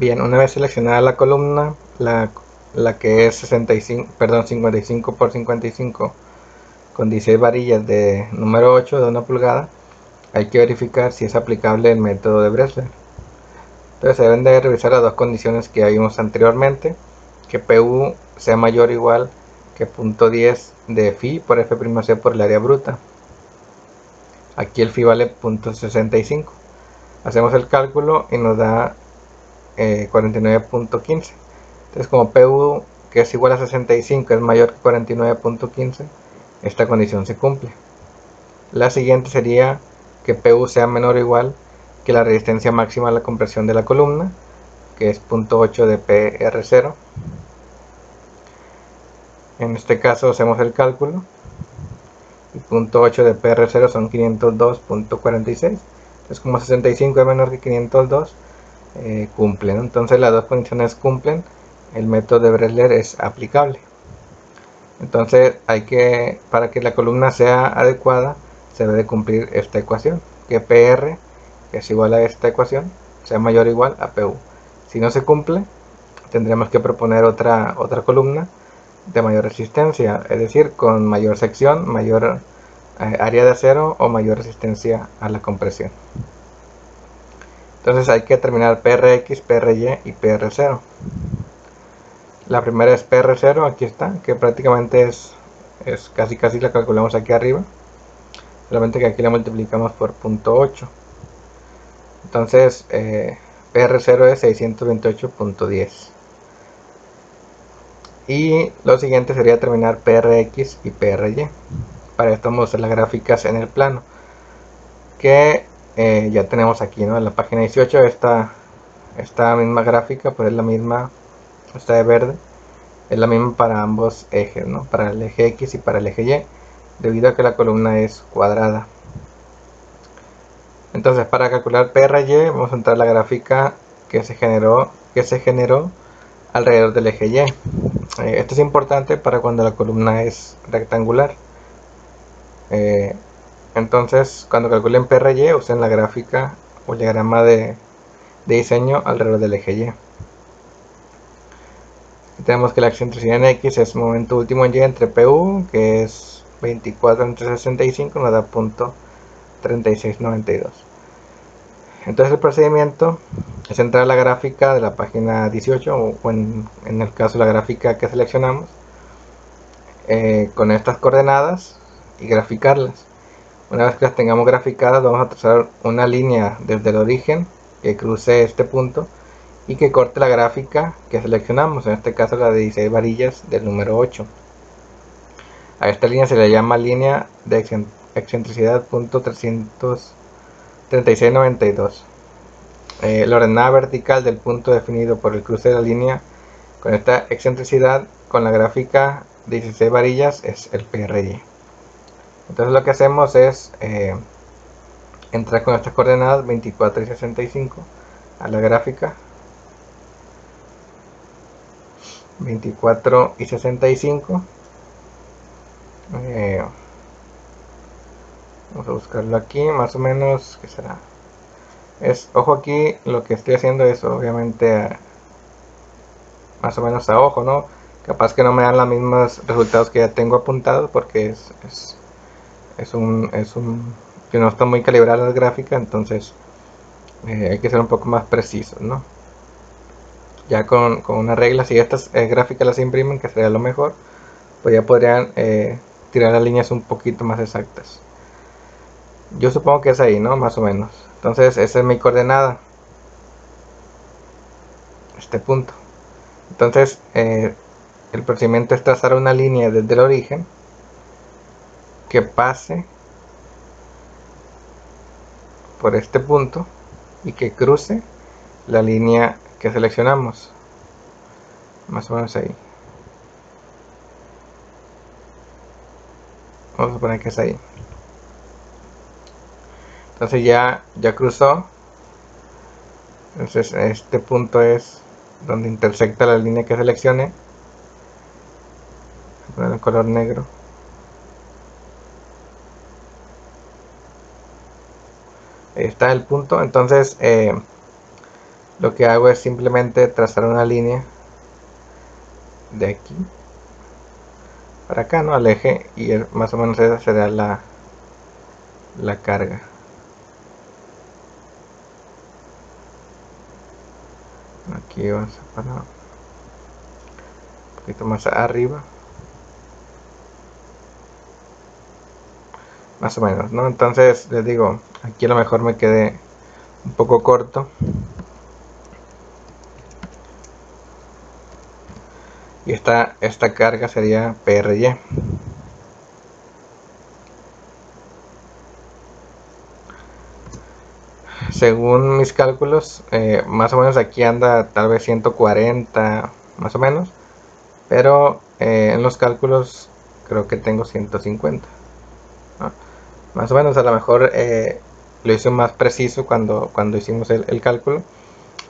Bien, una vez seleccionada la columna, la que es 55 por 55 con 16 varillas de número 8 de 1 pulgada, hay que verificar si es aplicable el método de Bressler. Entonces se deben de revisar las dos condiciones que vimos anteriormente, que PU sea mayor o igual que 0.10 de phi por F'C por el área bruta. Aquí el phi vale 0.65. Hacemos el cálculo y nos da 49.15. Entonces, como PU, que es igual a 65, es mayor que 49.15, esta condición se cumple. La siguiente sería que PU sea menor o igual que la resistencia máxima a la compresión de la columna, que es 0.8 de PR0. En este caso hacemos el cálculo y 0.8 de PR0 son 502.46. Entonces, como 65 es menor que 502, cumplen. Entonces las dos condiciones cumplen, el método de Bressler es aplicable. Entonces para que la columna sea adecuada, se debe cumplir esta ecuación, que PR, que es igual a esta ecuación, sea mayor o igual a PU. Si no se cumple, tendremos que proponer otra columna de mayor resistencia, es decir, con mayor sección, mayor área de acero o mayor resistencia a la compresión. Entonces hay que determinar PRX, PRY y PR0. La primera es PR0, aquí está, que prácticamente es casi la calculamos aquí arriba, solamente que aquí la multiplicamos por 0.8. Entonces PR0 es 628.10. Y lo siguiente sería determinar PRX y PRY. Para esto vamos a usar las gráficas en el plano, que ya tenemos aquí, ¿no? En la página 18, esta misma gráfica, pues es la misma, esta de verde, es la misma para ambos ejes, ¿no? Para el eje X y para el eje Y, debido a que la columna es cuadrada. Entonces, para calcular PRY vamos a entrar a la gráfica que se generó alrededor del eje Y. Esto es importante para cuando la columna es rectangular. Entonces, cuando calculen PRY, usen la gráfica o el diagrama de diseño alrededor del eje Y. Tenemos que la excentricidad en X es momento último en Y entre PU, que es 24 entre 65, nos da .3692. Entonces el procedimiento es entrar a la gráfica de la página 18 o en el caso la gráfica que seleccionamos con estas coordenadas y graficarlas. Una vez que las tengamos graficadas, vamos a trazar una línea desde el origen que cruce este punto y que corte la gráfica que seleccionamos, en este caso la de 16 varillas del número 8. A esta línea se le llama línea de excentricidad .3692. La ordenada vertical del punto definido por el cruce de la línea con esta excentricidad con la gráfica de 16 varillas es el PRY. Entonces lo que hacemos es entrar con estas coordenadas 24 y 65 a la gráfica 24 y 65. Vamos a buscarlo aquí, más o menos, ¿qué será? Ojo, aquí lo que estoy haciendo es obviamente más o menos a ojo, ¿no? Capaz que no me dan los mismos resultados que ya tengo apuntados porque que no está muy calibrada la gráfica, entonces hay que ser un poco más precisos, ¿no? Ya con una regla, si estas gráficas las imprimen, que sería lo mejor, pues ya podrían tirar las líneas un poquito más exactas. Yo supongo que es ahí, ¿no? Más o menos. Entonces esa es mi coordenada, este punto. Entonces el procedimiento es trazar una línea desde el origen que pase por este punto y que cruce la línea que seleccionamos, más o menos ahí. Vamos a suponer que es ahí. Entonces ya cruzó. Entonces este punto es donde intersecta la línea que seleccioné. Voy a poner el color negro. Ahí está el punto. Entonces lo que hago es simplemente trazar una línea de aquí para acá, ¿no? Al eje, y más o menos esa será la carga. Aquí vamos a parar un poquito más arriba, más o menos, ¿no? Entonces les digo, aquí a lo mejor me quedé un poco corto, y esta carga sería PRY. Según mis cálculos, más o menos aquí anda tal vez 140 más o menos, pero en los cálculos creo que tengo 150, ¿no? Más o menos, a lo mejor lo hice más preciso cuando hicimos el cálculo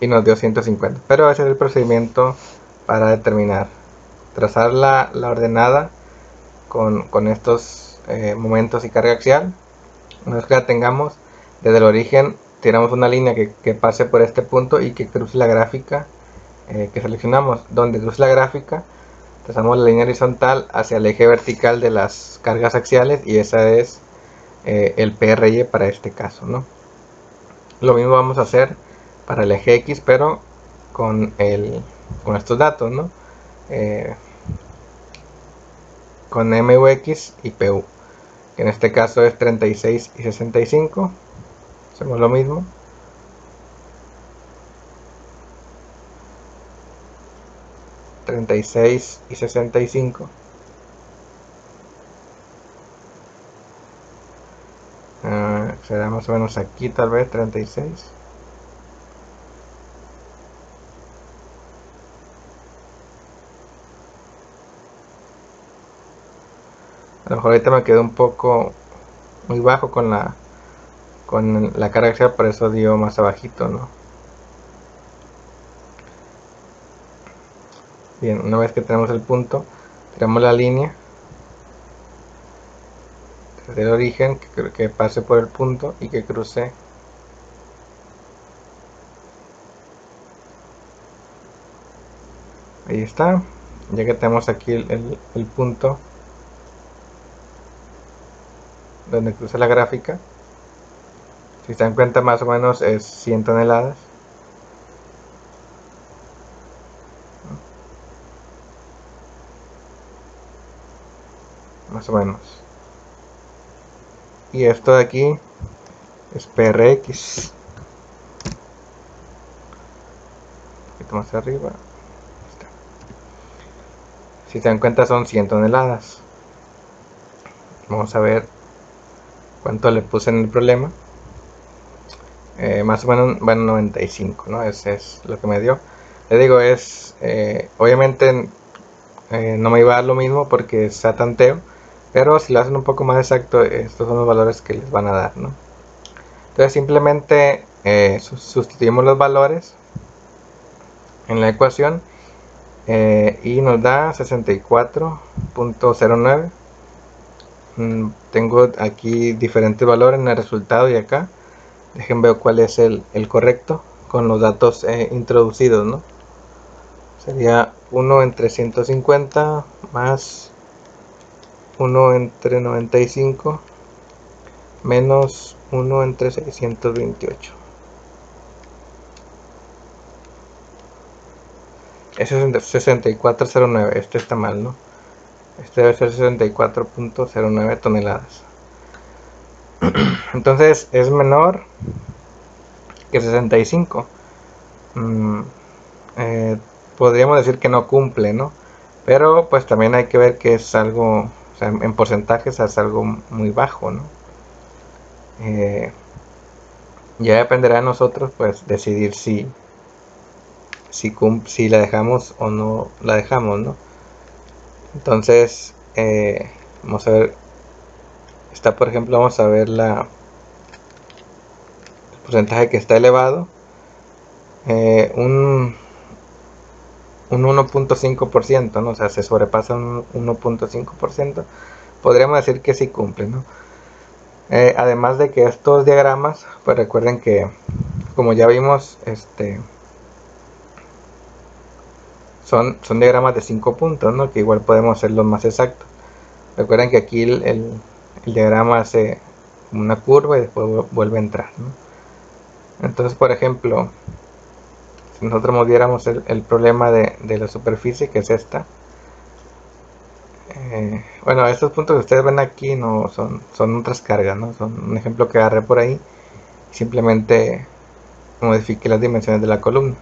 y nos dio 150, pero ese es el procedimiento para determinar, trazar la ordenada con estos momentos y carga axial. Una vez que la tengamos, desde el origen tiramos una línea que pase por este punto y que cruce la gráfica que seleccionamos. Donde cruce la gráfica, trazamos la línea horizontal hacia el eje vertical de las cargas axiales, y esa es el PRY para este caso, ¿no? Lo mismo vamos a hacer para el eje X, pero con estos datos, ¿no? Con MUX y PU, que en este caso es 36 y 65. Hacemos lo mismo. $36 y $65. Será más o menos aquí, tal vez 36. A lo mejor ahorita me quedó un poco muy bajo con la carga axial, por eso dio más abajito, ¿no? Bien, una vez que tenemos el punto, tiramos la línea desde el origen, que pase por el punto y que cruce ahí está. Ya que tenemos aquí el punto donde cruza la gráfica, si se dan cuenta, más o menos es 100 toneladas. Más o menos. Y esto de aquí es PRX. Un poquito más arriba. Si se dan cuenta, son 100 toneladas. Vamos a ver cuánto le puse en el problema. Más o menos, bueno, 95, ¿no? Ese es lo que me dio. Le digo, obviamente no me iba a dar lo mismo porque es a tanteo, pero si lo hacen un poco más exacto, estos son los valores que les van a dar, ¿no? Entonces simplemente sustituimos los valores en la ecuación y nos da 64.09. Tengo aquí diferentes valores en el resultado y acá. Dejen ver cuál es el correcto con los datos introducidos, ¿no? Sería 1 entre 150 más 1 entre 95 menos 1 entre 628. Ese es 6409. Este está mal, ¿no? Este debe ser 64.09 toneladas. Entonces es menor que 65. Podríamos decir que no cumple, ¿no? Pero pues también hay que ver que es algo, o sea, en porcentajes es algo muy bajo, ¿no? Ya dependerá de nosotros pues decidir si la dejamos o no la dejamos, ¿no? Entonces vamos a ver, por ejemplo, vamos a ver el porcentaje que está elevado, un 1.5%, ¿no? O sea, se sobrepasa un 1.5%, podríamos decir que sí cumple, ¿no? Además de que estos diagramas, pues recuerden que, como ya vimos, son diagramas de 5 puntos, ¿no? Que igual podemos hacerlos más exactos. Recuerden que aquí el diagrama hace una curva y después vuelve a entrar, ¿no? Entonces, por ejemplo, si nosotros moviéramos el problema de la superficie, que es esta, bueno, estos puntos que ustedes ven aquí no son otras cargas, ¿no? Son un ejemplo que agarré por ahí. Simplemente modifique las dimensiones de la columna.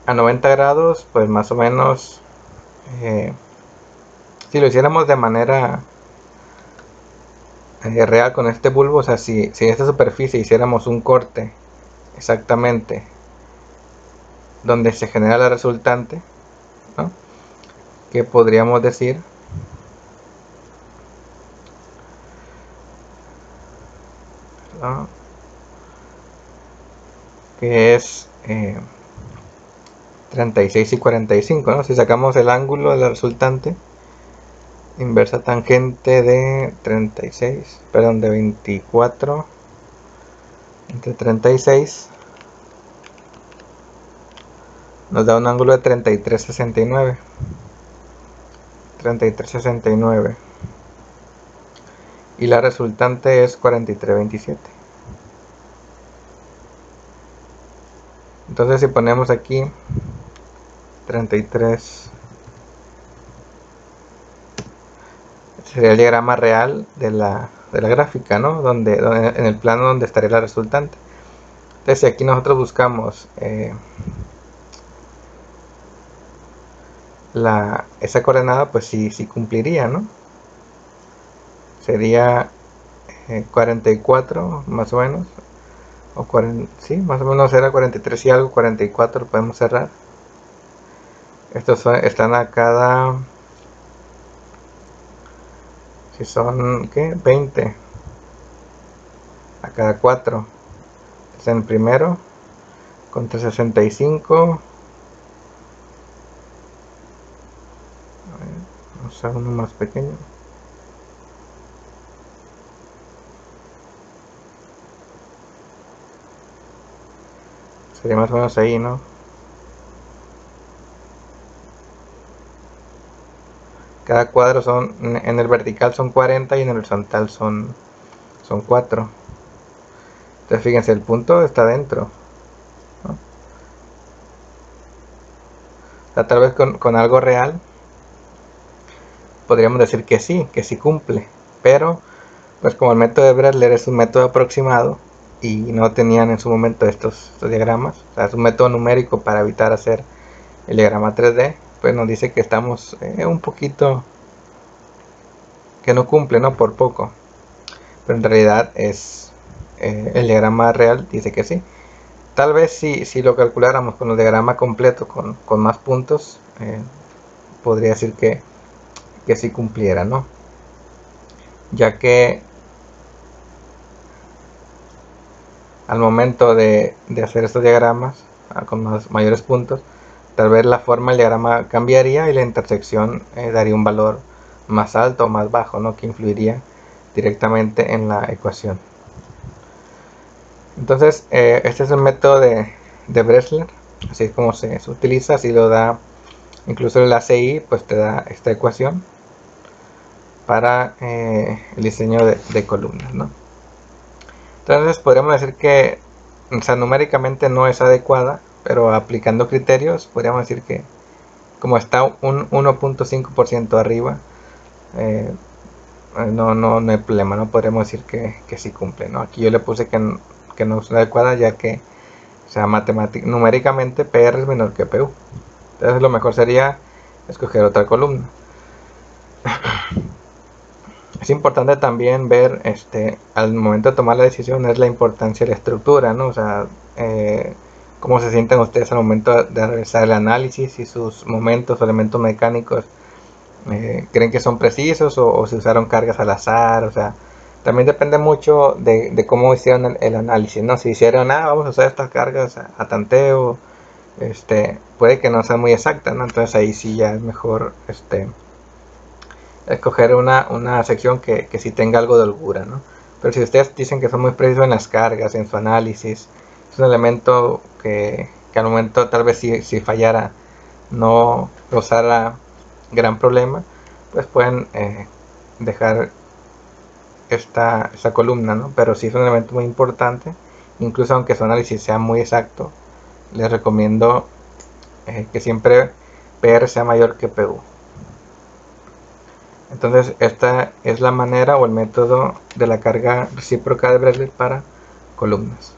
A 90 grados, pues más o menos, si lo hiciéramos de manera real con este bulbo, o sea, si en esta superficie hiciéramos un corte exactamente donde se genera la resultante, ¿no? Que podríamos decir ¿no? Que es 36 y 45, ¿no? Si sacamos el ángulo de la resultante, inversa tangente de 36, perdón, de 24 entre 36, nos da un ángulo de 33,69. 33,69 y la resultante es 43,27. Entonces si ponemos aquí 33, sería el diagrama real de la gráfica, ¿no? Donde en el plano donde estaría la resultante. Entonces si aquí nosotros buscamos esa coordenada, pues sí cumpliría, ¿no? Sería 44 más o menos, o 40, sí, más o menos era 43 y algo, 44 lo podemos cerrar. Estos están a cada, si son, ¿qué? 20 a cada 4. Es en el primero contra 65. Vamos a uno más pequeño. Sería más o menos ahí, ¿no? Cada cuadro son, en el vertical son 40 y en el horizontal son 4. Entonces fíjense, el punto está dentro, ¿no? O sea, tal vez con algo real podríamos decir que sí cumple, pero pues como el método de Bresler es un método aproximado y no tenían en su momento estos diagramas, o sea, es un método numérico para evitar hacer el diagrama 3D, pues nos dice que estamos un poquito, que no cumple, ¿no? Por poco, pero en realidad es el diagrama real dice que sí. Tal vez si lo calculáramos con el diagrama completo, con más puntos, podría decir que sí cumpliera, ¿no? Ya que al momento de hacer estos diagramas con mayores puntos, tal vez la forma del diagrama cambiaría y la intersección daría un valor más alto o más bajo, ¿no? Que influiría directamente en la ecuación. Entonces este es el método de Bresler, así es como se utiliza, así lo da incluso el ACI, pues te da esta ecuación para el diseño de columnas, ¿no? Entonces podríamos decir que, o sea, numéricamente no es adecuada, pero aplicando criterios podríamos decir que como está un 1.5% arriba, no hay problema, no podríamos decir que sí cumple, ¿no? Aquí yo le puse que no es adecuada, ya que, o sea, numéricamente PR es menor que PU. Entonces lo mejor sería escoger otra columna. Es importante también ver, al momento de tomar la decisión, es la importancia de la estructura, ¿no? O sea, cómo se sienten ustedes al momento de realizar el análisis, y sus momentos o elementos mecánicos creen que son precisos o se usaron cargas al azar. O sea, también depende mucho de cómo hicieron el análisis, ¿no? Si hicieron, vamos a usar estas cargas a tanteo, puede que no sean muy exactas, ¿no? Entonces ahí sí ya es mejor, escoger una sección que sí tenga algo de holgura, ¿no? Pero si ustedes dicen que son muy precisos en las cargas, en su análisis, es un elemento que que al momento tal vez si fallara no causara gran problema, pues pueden dejar esta columna, ¿no? Pero si es un elemento muy importante, incluso aunque su análisis sea muy exacto, les recomiendo que siempre PR sea mayor que PU. Entonces esta es la manera o el método de la carga recíproca de Bresler para columnas.